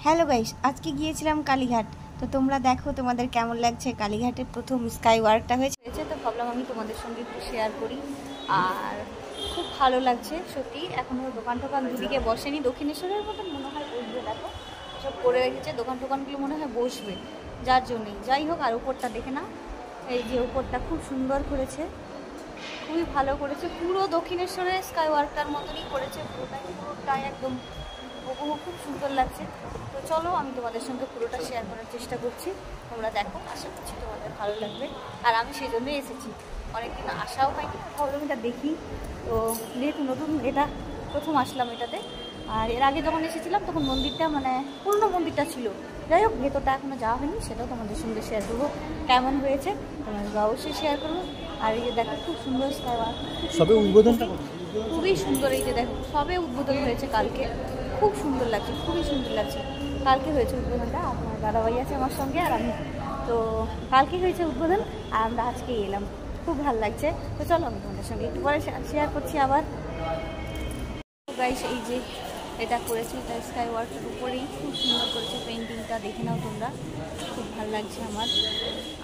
Hello guys, আজকে গিয়েছিলাম কালীঘাট। তো তোমরা দেখো তোমাদের কেমন লাগছে। কালীঘাটের প্রথম স্কাই ওয়ার্কটা হয়েছে, তো ভাবলাম আমি তোমাদের সঙ্গে একটু শেয়ার করি। আর খুব ভালো লাগছে সত্যি। এখনও দোকান টোকান দুদিকে বসেনি, দক্ষিণেশ্বরের মতন মনে হয় বসবে। দেখো সব করে রেখেছে, দোকান টোকানগুলো মনে হয় বসবে, যার জন্যই। যাই হোক, আর উপরটা দেখে না, এই যে উপরটা খুব সুন্দর করেছে, খুবই ভালো করেছে। পুরো দক্ষিণেশ্বরের স্কাই ওয়ার্কটার মতনই করেছে, পুরোটাই একদম হুবহু, খুব সুন্দর লাগছে। তো চলো আমি তোমাদের সঙ্গে পুরোটা শেয়ার করার চেষ্টা করছি, তোমরা দেখো, আশা করছি তোমাদের ভালো লাগবে। আর আমি সেই জন্যই এসেছি, অনেকদিন আসাও হয়নি, ভাবলাম এটা দেখি। তো যেহেতু নতুন, এটা প্রথম আসলাম এটাতে। আর এর আগে যখন এসেছিলাম তখন মন্দিরটা মানে পুরনো মন্দিরটা ছিল। যাই হোক, ভেতরটা এখনও যাওয়া হয়নি, সেটাও তোমাদের সঙ্গে শেয়ার করবো কেমন হয়েছে, তোমাদের অবশ্যই শেয়ার করবো। আর এই যে দেখো খুব সুন্দর স্কাই ওয়াক, সবে উদ্বোধনটা খুবই সুন্দর। এই যে দেখো সবে উদ্বোধন হয়েছে কালকে, খুব সুন্দর লাগছে, খুবই সুন্দর লাগছে। কালকে হয়েছে উদ্বোধনটা, আপনার দাদাভাই আছে আমার সঙ্গে আর আমি। তো কালকে হয়েছে উদ্বোধন আর আমরা আজকেই এলাম, খুব ভালো লাগছে। তো চলো আমি তোমাদের সঙ্গে একটু পরে শেয়ার করছি আবার। গাইস, এই যে এটা করেছে, এটা স্কাই ওয়ার্কের উপরেই খুব সুন্দর করেছে, পেন্টিংটা দেখে নাও তোমরা, খুব ভালো লাগছে আমার।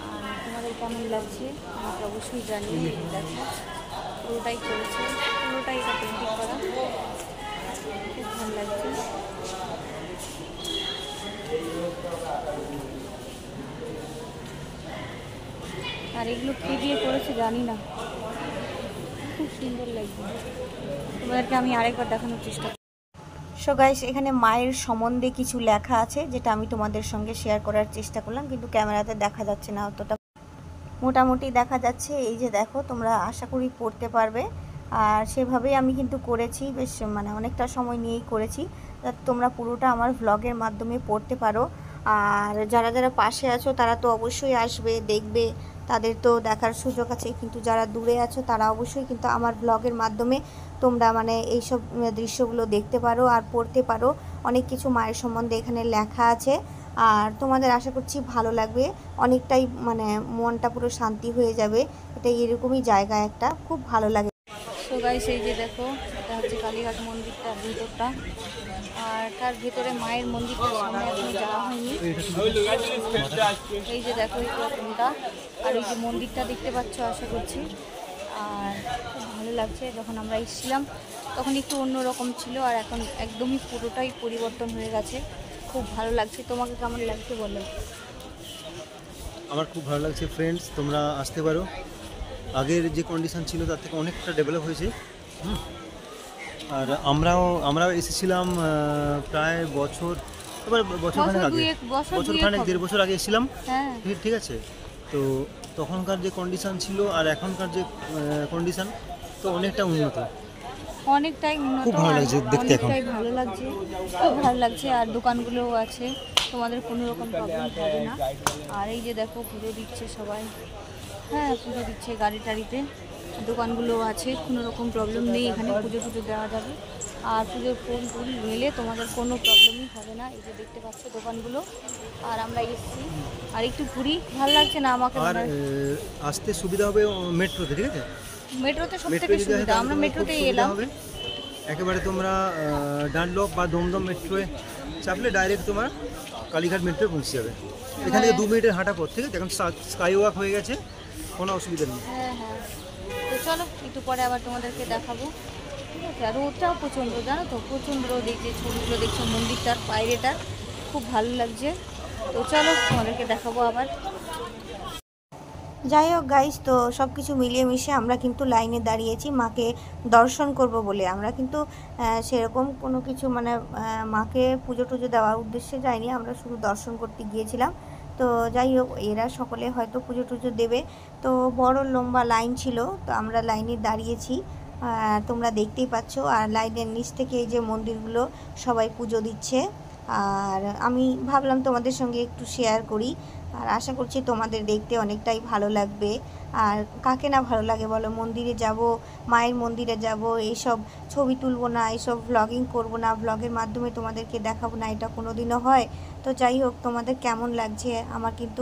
আর তোমাদের কেমন লাগছে আমাকে অবশ্যই জানিয়ে। দেখো পুরোটাই করেছে, পুরোটাই এটা পেন্টিং করা, খুব ভালো লাগছে। আর এগুলো কী দিয়ে করেছে জানি না, খুব সুন্দর লাগছে। তোমাদেরকে আমি আরেকবার দেখানোর চেষ্টা করি। সো গাইস, এখানে মায়ের সম্বন্ধে কিছু লেখা আছে, যেটা আমি তোমাদের সঙ্গে শেয়ার করার চেষ্টা করলাম, কিন্তু ক্যামেরাতে দেখা যাচ্ছে না অতটা, মোটামুটি দেখা যাচ্ছে। এই যে দেখো, তোমরা আশা করি পড়তে পারবে। আর সেভাবেই আমি কিন্তু করেছি, বেশ মানে অনেকটা সময় নিয়েই করেছি, যাতে তোমরা পুরোটা আমার ভ্লগের মাধ্যমে পড়তে পারো। আর যারা যারা পাশে আছো তারা তো অবশ্যই আসবে, দেখবে, তাদের তো দেখার সুযোগ আছে। কিন্তু যারা দূরে আছো তারা অবশ্যই কিন্তু আমার ভ্লগের মাধ্যমে তোমরা মানে এইসব দৃশ্যগুলো দেখতে পারো আর পড়তে পারো। অনেক কিছু মায়ের সম্বন্ধে এখানে লেখা আছে, আর তোমাদের আশা করছি ভালো লাগবে। অনেকটাই মানে মনটা পুরো শান্তি হয়ে যাবে। এটা এরকমই জায়গা একটা, খুব ভালো লাগে। তো গাইস, এই যে দেখো, এটা হচ্ছে কালীঘাট মন্দিরটার ভিতরটা। আর তার ভিতরে মায়ের মন্দিরটার সামনে এখনো যাওয়া হয়নি। এই যে দেখো এই রকমটা, আর এই যে মন্দিরটা দেখতে পাচ্ছ আশা করছি। আর খুব ভালো লাগছে। যখন আমরা এসেছিলাম তখন একটু অন্যরকম ছিল, আর এখন একদমই পুরোটাই পরিবর্তন হয়ে গেছে, খুব ভালো লাগছে। তোমাকে কেমন লাগছে বলো? আমার খুব ভালো লাগছে ফ্রেন্ডস, তোমরা আসতে পারো। আগের যে কন্ডিশন ছিল তার থেকে অনেকটা ডেভেলপ হয়েছে। আর আমরাও এসেছিলাম প্রায় বছরখানেক আগে, বছরখানেক 1.5 বছর আগে এসেছিলাম। ঠিক আছে, তো তখনকার যে কন্ডিশন ছিল আর এখনকার যে কন্ডিশন, তো অনেকটা উন্নত, অনেকটাই উন্নত। খুব ভালো লাগছে দেখতে, এখন ভালো লাগছে, খুব ভালো লাগছে। আর দোকানগুলোও আছে, তোমাদের কোনো রকম প্রবলেম হবে না। আর এই যে দেখো পুজো দিচ্ছে সবাই, হ্যাঁ পুজো দিচ্ছে গাড়ি টাড়িতে, দোকানগুলোও আছে, কোনো রকম প্রবলেম নেই। এখানে পুজো টুজো দেওয়া যাবে, আর পুজোর ফুল টুল নিলে তোমাদের কোনো প্রবলেমই হবে না। এই যে দেখতে পাচ্ছ দোকানগুলো। আর আমরা এসেছি আর একটু ঘুরি, ভালো লাগছে না আমাকে। আর আসতে সুবিধা হবে মেট্রোতে, ঠিক আছে? মেট্রোতে সবথেকে সুবিধা, আমরা মেট্রোতেই এলাম। একেবারে তোমরা ডানলপ বা দমদম মেট্রোয়ে চাপলে ডাইরেক্ট তোমার কালীঘাট মেট্রোয় পৌঁছে যাবে। এখান থেকে 2 মিনিটের হাঁটা পথ, ঠিক আছে? এখন স্কাই ওয়াক হয়ে গেছে, কোনো অসুবিধা নেই। হ্যাঁ, তো চলো একটু পরে আবার তোমাদেরকে দেখাবো, ঠিক আছে? আর রোদটাও প্রচণ্ড, জানো তো, প্রচণ্ড রোদ। এই যে ছবিগুলো দেখছো মন্দিরটার বাইরেটার, খুব ভালো লাগছে। তো চলো তোমাদেরকে দেখাবো আবার। যাই হোক গাইস, তো সব কিছু মিলিয়ে মিশে আমরা কিন্তু লাইনে দাঁড়িয়েছি মাকে দর্শন করব বলে। আমরা কিন্তু সেরকম কোনো কিছু মানে মাকে পুজো টুজো দেওয়ার উদ্দেশ্যে যাইনি, আমরা শুধু দর্শন করতে গিয়েছিলাম। তো যাই হোক, এরা সকলে হয়তো পুজো টুজো দেবে, তো বড় লম্বা লাইন ছিল, তো আমরা লাইনে দাঁড়িয়েছি, তোমরা দেখতেই পাচ্ছ। আর লাইনের নিচ থেকে এই যে মন্দিরগুলো সবাই পুজো দিচ্ছে, আর আমি ভাবলাম তোমাদের সঙ্গে একটু শেয়ার করি। আর আশা করছি তোমাদের দেখতে অনেকটাই ভালো লাগবে। আর কাকে না ভালো লাগে বলো? মন্দিরে যাব, মায়ের মন্দিরে যাব, এইসব ছবি তুলবো না, এইসব ভ্লগিং করবো না, ভ্লগের মাধ্যমে তোমাদেরকে দেখাবো না, এটা কোনো দিনও হয়? তো যাই হোক, তোমাদের কেমন লাগছে আমার কিন্তু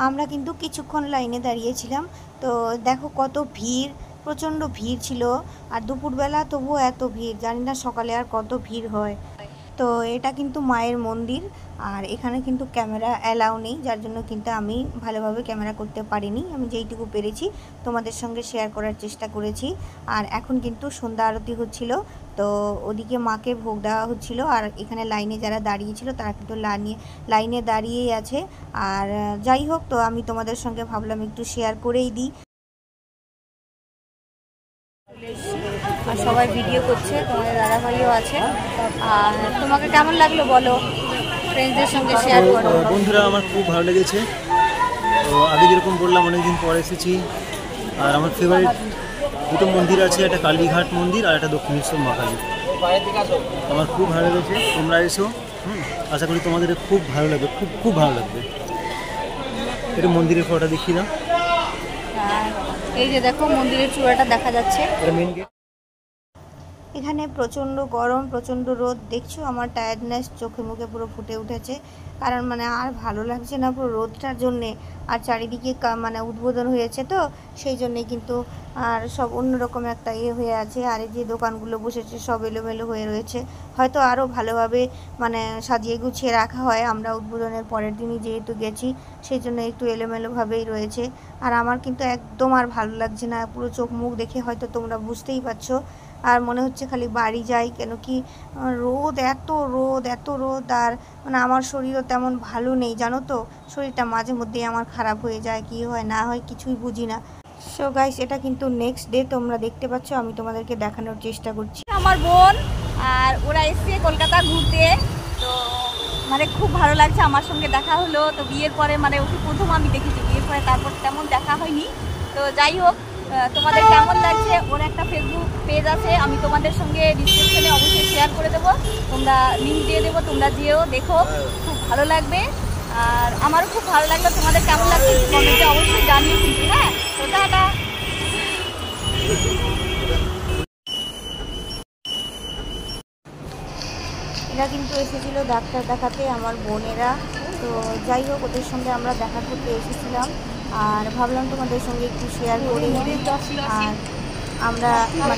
আমরা কিন্তু কিছুক্ষণ লাইনে দাঁড়িয়েছিলাম। তো দেখো কত ভিড়, প্রচণ্ড ভিড় ছিল। আর দুপুরবেলা তবুও এত ভিড়, জানি না সকালে আর কত ভিড় হয়। তো এটা কিন্তু মায়ের মন্দির, আর এখানে কিন্তু ক্যামেরা অ্যালাউ নেই, যার জন্য কিন্তু আমি ভালোভাবে ক্যামেরা করতে পারিনি। আমি যেইটুকু পেরেছি তোমাদের সঙ্গে শেয়ার করার চেষ্টা করেছি। আর এখন কিন্তু সন্ধ্যা আরতি হচ্ছিল, তো ওদিকে মাকে ভোগ দেওয়া হচ্ছিল। আর এখানে লাইনে যারা দাঁড়িয়েছিল তারা কিন্তু লাইনে দাঁড়িয়েই আছে। আর যাই হোক, তো আমি তোমাদের সঙ্গে ভাবলাম একটু শেয়ার করেই দিই। আর সবাই ভিডিও করছে, তোমাদের দাদাভাইও আছে। আর তোমাকে কেমন লাগলো বলো, ফ্রেন্ডসদের সঙ্গে শেয়ার করো। বন্ধুরা, আমার খুব ভালো লেগেছে। তো আগে যেরকম বললাম, অনেকদিন পর এসেছি। আর আমার ফেভারিট দুটো মন্দির আছে, একটা কালীঘাট মন্দির আর একটা দক্ষিণেশ্বর মা কালী। আমার খুব ভালো লেগেছে, তোমরা এসো। আশা করি তোমাদের খুব ভালো লাগবে, খুব খুব ভালো লাগবে। এটা মন্দিরের ফটোটা দেখিয়ে দাও। এই যে দেখো মন্দিরের চূড়াটা দেখা যাচ্ছে। এটা মেন গেট। এখানে প্রচণ্ড গরম, প্রচণ্ড রোদ, দেখছো আমার টায়ার্ডনেস চোখে মুখে পুরো ফুটে উঠেছে। কারণ মানে আর ভালো লাগছে না পুরো রোদটার জন্যে। আর চারিদিকে মানে উদ্বোধন হয়েছে, তো সেই জন্যে কিন্তু আর সব অন্যরকম একটা হয়ে আছে। আর এই যে দোকানগুলো বসেছে সব এলোমেলো হয়ে রয়েছে, হয়তো আরও ভালোভাবে মানে সাজিয়ে গুছিয়ে রাখা হয়। আমরা উদ্বোধনের পরের দিনই যেহেতু গেছি, সেই জন্য একটু এলোমেলোভাবেই রয়েছে। আর আমার কিন্তু একদম আর ভালো লাগছে না, পুরো চোখ মুখ দেখে হয়তো তোমরা বুঝতেই পারছো। আর মনে হচ্ছে খালি বাড়ি যাই, কেন কি রোদ, এত রোদ, এত রোদ। আর মানে আমার শরীরও তেমন ভালো নেই, জানো তো, শরীরটা মাঝে মধ্যেই আমার খারাপ হয়ে যায়, কি হয় না হয় কিছুই বুঝি না। সো গাইস, এটা কিন্তু নেক্সট ডে, তোমরা দেখতে পাচ্ছ, আমি তোমাদেরকে দেখানোর চেষ্টা করছি। আমার বোন আর ওরা এসছে কলকাতা ঘুরতে, তো মানে খুব ভালো লাগছে, আমার সঙ্গে দেখা হলো। তো বিয়ের পরে মানে ওকে প্রথম আমি দেখেছি, বিয়ের পরে তারপর তেমন দেখা হয়নি। তো যাই হোক, তোমাদের কেমন লাগছে, ওর একটা ফেসবুক পেজ আছে, আমি তোমাদের সঙ্গে ডিসক্রিপশনে অবশ্যই শেয়ার করে দেবো, তোমরা লিঙ্ক দিয়ে দেবো, তোমরা যেও দেখো, খুব ভালো লাগবে। আর আমারও খুব ভালো লাগলো, তোমাদের কেমন লাগছে কমেন্টে অবশ্যই জানিও কিন্তু। হ্যাঁ, তো টাটা। এরা কিন্তু এসেছিল ডাক্তার দেখাতে, আমার বোনেরা। তো যাই হোক, ওদের সঙ্গে আমরা দেখা করতে এসেছিলাম, আর ভাবলাম তোমাদের সঙ্গে একটু শেয়ার করি। আর আমরা মানে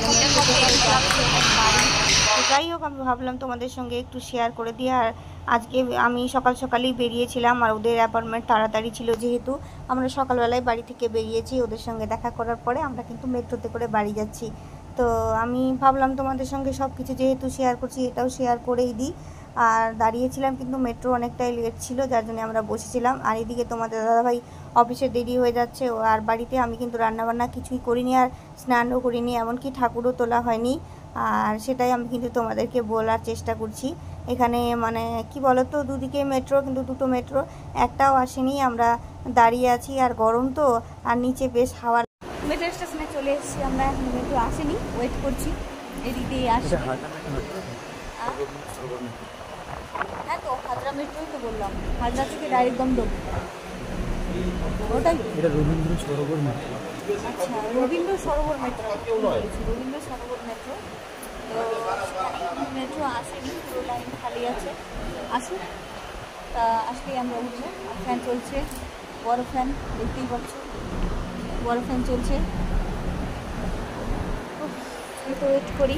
যাই হোক, আমি ভাবলাম তোমাদের সঙ্গে একটু শেয়ার করে দিই। আর আজকে আমি সকাল সকালেই বেরিয়েছিলাম, আর ওদের অ্যাপয়েন্টমেন্ট তাড়াতাড়ি ছিল, যেহেতু আমরা সকালবেলায় বাড়ি থেকে বেরিয়েছি। ওদের সঙ্গে দেখা করার পরে আমরা কিন্তু মেট্রোতে করে বাড়ি যাচ্ছি। তো আমি ভাবলাম তোমাদের সঙ্গে সব কিছু যেহেতু শেয়ার করছি, এটাও শেয়ার করেই দিই। আর দাঁড়িয়েছিলাম কিন্তু মেট্রো অনেকটাই লেট ছিল, যার জন্য আমরা বসেছিলাম। আর এদিকে তোমাদের দাদাভাই অফিসে দেরি হয়ে যাচ্ছে। আর বাড়িতে আমি কিন্তু রান্নাবান্না কিছুই করিনি, আর স্নানও করিনি, এমনকি ঠাকুরও তোলা হয়নি। আর সেটাই আমি কিন্তু তোমাদেরকে বলার চেষ্টা করছি। এখানে মানে কি বলতো, দুদিকে মেট্রো, কিন্তু দুটো মেট্রো একটাও আসেনি। আমরা দাঁড়িয়ে আছি, আর গরম তো, আর নিচে বেশ হাওয়া। মেট্রো স্টেশনে চলে এসেছি আমরা, এখন মেট্রো আসেনি, ওয়েট করছি, এদিক দিয়ে আসছে। হ্যাঁ, তো হাজরা মেট্রোই তো বললাম, হাজরা থেকে ডাইরেক্ট দমদম, ওটাই। এটা রবীন্দ্র সরোবর মেট্রো। আচ্ছা, রবীন্দ্র সরোবর মেট্রো, রবীন্দ্র সরোবর মেট্রো। তো মেট্রো আসেনি, পুরো লাইন খালি আছে, আসুন, তা আসলেই আমরা উঠবো। আর ফ্যান চলছে, বড় ফ্যান, দেখতেই পাচ্ছ, বড় ফ্যান চলছে। তো ওয়েট করি,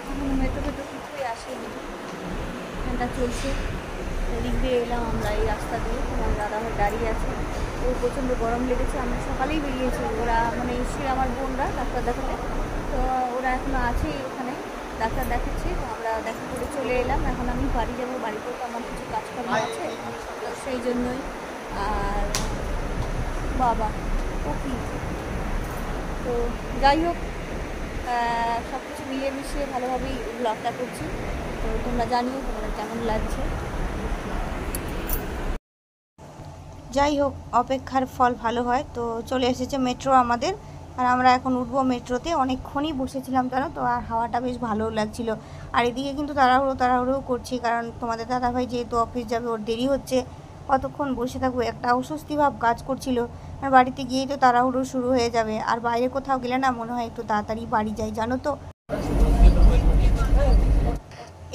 এখন মেট্রো কিছুই আসেনি, ফ্যানটা চলছে। এদিক দিয়ে এলাম আমরা, এই রাস্তা দিয়ে, আমার দাদাভাই দাঁড়িয়ে আছে, ও প্রচণ্ড গরম লেগেছে। আমরা সকালেই বেরিয়েছি, ওরা মানে এসে আমার বোনরা ডাক্তার দেখাতে, তো ওরা এখনও আছেই ওখানে, ডাক্তার দেখাচ্ছে। তো আমরা দেখা করে চলে এলাম, এখন আমি বাড়ি যাবো, বাড়িতেও তো আমার কিছু কাজকর্ম আছে, তো সেই জন্যই। আর বাবা ও কি, তো যাই হোক, সব কিছু মিলিয়ে মিশিয়ে ভালোভাবেই ব্লগটা করছি। তো তোমরা জানিও তোমাদের কেমন লাগছে। যাই হোক, অপেক্ষার ফল ভালো হয়। তো চলে এসেছে মেট্রো আমাদের, আর আমরা এখন উঠবো মেট্রোতে। অনেকক্ষণই বসেছিলাম, জানো তো, আর হাওয়াটা বেশ ভালোও লাগছিল। আর এদিকে কিন্তু তাড়াহুড়ো করছি, কারণ তোমাদের দাদাভাই যেহেতু অফিস যাবে, ওর দেরি হচ্ছে, কতক্ষণ বসে থাকবো, একটা অস্বস্তি ভাব কাজ করছিল। আর বাড়িতে গিয়েই তো তাড়াহুড়ো শুরু হয়ে যাবে। আর বাইরে কোথাও গেলে না মনে হয় একটু তাড়াতাড়ি বাড়ি যাই, জানো তো।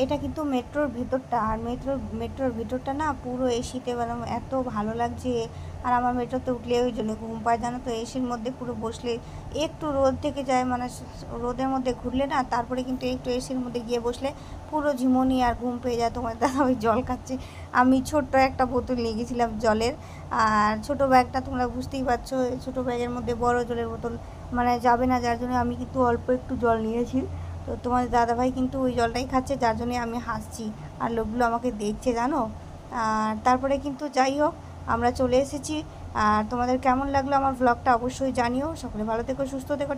এটা কিন্তু মেট্রোর ভিতরটা, আর মেট্রোর ভিতরটা না পুরো এসিতে মানে এত ভালো লাগছে। আর আমার মেট্রোতে উঠলে ওই জন্য ঘুম পায় জানো তো, এসির মধ্যে পুরো বসলে একটু রোদ থেকে যায়, মানে রোদের মধ্যে ঘুরলে না, তারপরে কিন্তু একটু এসির মধ্যে গিয়ে বসলে পুরো ঝিমুনি আর ঘুম পেয়ে যায়। তোমার দাদা ওই জল খাচ্ছে, আমি ছোট্ট একটা বোতল নিয়ে গেছিলাম জলের, আর ছোটো ব্যাগটা তোমরা বুঝতেই পারছো, ছোটো ব্যাগের মধ্যে বড় জলের বোতল মানে যাবে না, যার জন্য আমি কিন্তু অল্প একটু জল নিয়েছি। তো তোমাদের দাদাভাই কিন্তু ওই জলটাই খাচ্ছে, যার জন্যে আমি হাসছি আর লোকগুলো আমাকে দেখছে জানো। আর তারপরে কিন্তু যাই হোক আমরা চলে এসেছি। আর তোমাদের কেমন লাগলো আমার ব্লগটা অবশ্যই জানিও। সকলে ভালো থেকো, সুস্থ থেকো।